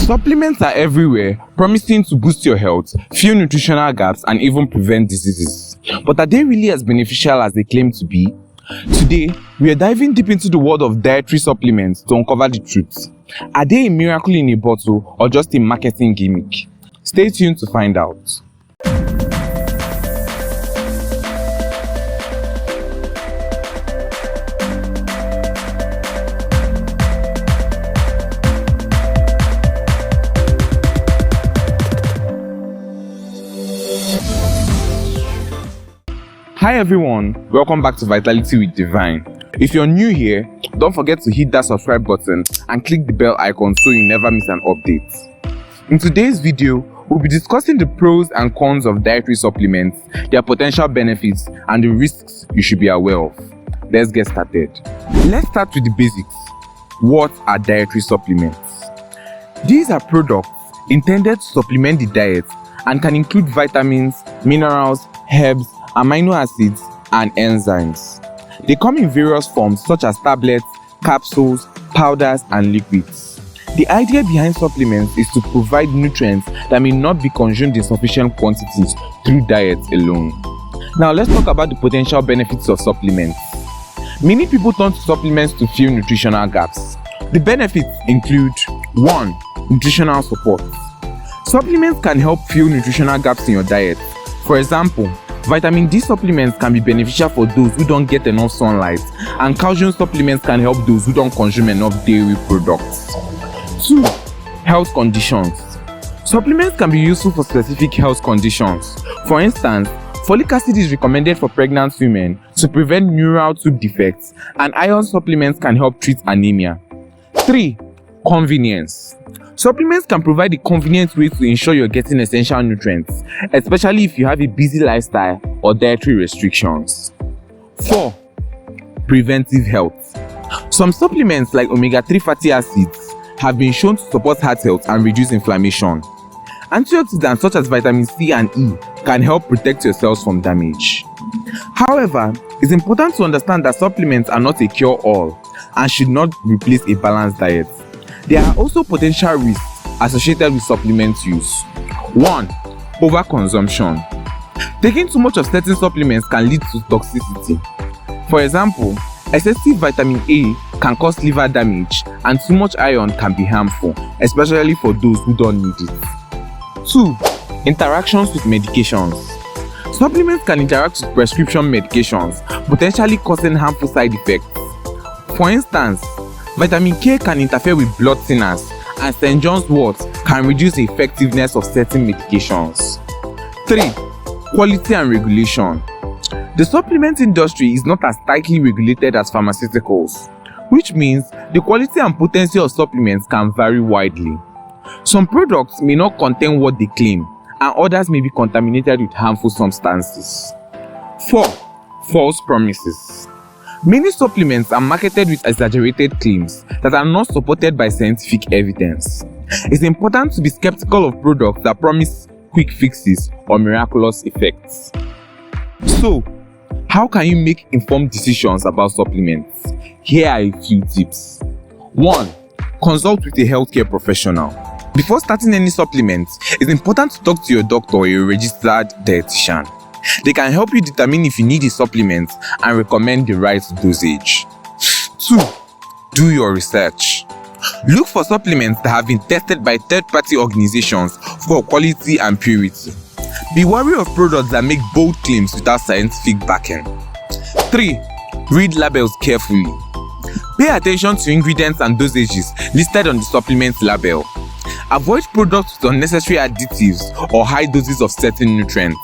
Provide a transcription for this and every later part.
Supplements are everywhere, promising to boost your health, fill nutritional gaps, and even prevent diseases. But are they really as beneficial as they claim to be? Today, we are diving deep into the world of dietary supplements to uncover the truth. Are they a miracle in a bottle or just a marketing gimmick? Stay tuned to find out. Hi everyone, welcome back to Vitality with Divine. If you're new here, don't forget to hit that subscribe button and click the bell icon so you never miss an update. In today's video, we'll be discussing the pros and cons of dietary supplements, their potential benefits, and the risks you should be aware of. Let's get started. Let's start with the basics. What are dietary supplements? These are products intended to supplement the diet and can include vitamins, minerals, herbs, amino acids, and enzymes. They come in various forms such as tablets, capsules, powders, and liquids. The idea behind supplements is to provide nutrients that may not be consumed in sufficient quantities through diet alone. Now let's talk about the potential benefits of supplements. Many people turn to supplements to fill nutritional gaps. The benefits include 1. Nutritional support. Supplements can help fill nutritional gaps in your diet. For example, vitamin D supplements can be beneficial for those who don't get enough sunlight, and calcium supplements can help those who don't consume enough dairy products. 2. Health conditions. Supplements can be useful for specific health conditions. For instance, folic acid is recommended for pregnant women to prevent neural tube defects, and iron supplements can help treat anemia. 3. Convenience. Supplements can provide a convenient way to ensure you're getting essential nutrients, especially if you have a busy lifestyle or dietary restrictions. 4. Preventive health. Some supplements like omega-3 fatty acids have been shown to support heart health and reduce inflammation. Antioxidants such as vitamin C and E can help protect your cells from damage. However, it's important to understand that supplements are not a cure-all and should not replace a balanced diet. There are also potential risks associated with supplement use. 1. Overconsumption. Taking too much of certain supplements can lead to toxicity. For example, excessive vitamin A can cause liver damage, and too much iron can be harmful, especially for those who don't need it. 2. Interactions with medications. Supplements can interact with prescription medications, potentially causing harmful side effects. For instance, vitamin K can interfere with blood thinners, and St. John's wort can reduce the effectiveness of certain medications. 3. Quality and regulation. The supplement industry is not as tightly regulated as pharmaceuticals, which means the quality and potency of supplements can vary widely. Some products may not contain what they claim, and others may be contaminated with harmful substances. 4. False promises. Many supplements are marketed with exaggerated claims that are not supported by scientific evidence. It's important to be skeptical of products that promise quick fixes or miraculous effects. So, how can you make informed decisions about supplements? Here are a few tips. 1. Consult with a healthcare professional. Before starting any supplements, it's important to talk to your doctor or a registered dietitian. They can help you determine if you need a supplement and recommend the right dosage. 2. Do your research. Look for supplements that have been tested by third-party organizations for quality and purity. Be wary of products that make bold claims without scientific backing. 3. Read labels carefully. Pay attention to ingredients and dosages listed on the supplement label. Avoid products with unnecessary additives or high doses of certain nutrients.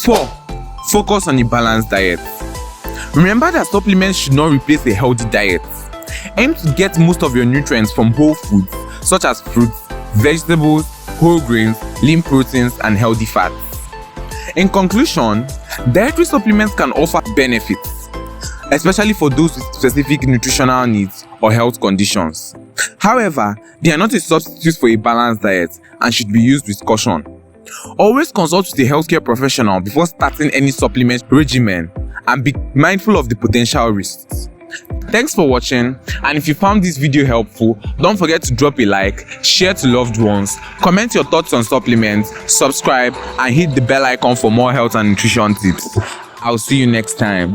4. Focus on a balanced diet. Remember that supplements should not replace a healthy diet. Aim to get most of your nutrients from whole foods such as fruits, vegetables, whole grains, lean proteins, and healthy fats. In conclusion, dietary supplements can offer benefits, especially for those with specific nutritional needs or health conditions. However, they are not a substitute for a balanced diet and should be used with caution. Always consult with a healthcare professional before starting any supplement regimen and be mindful of the potential risks. Thanks for watching, and if you found this video helpful, don't forget to drop a like, share to loved ones, comment your thoughts on supplements, subscribe, and hit the bell icon for more health and nutrition tips. I'll see you next time.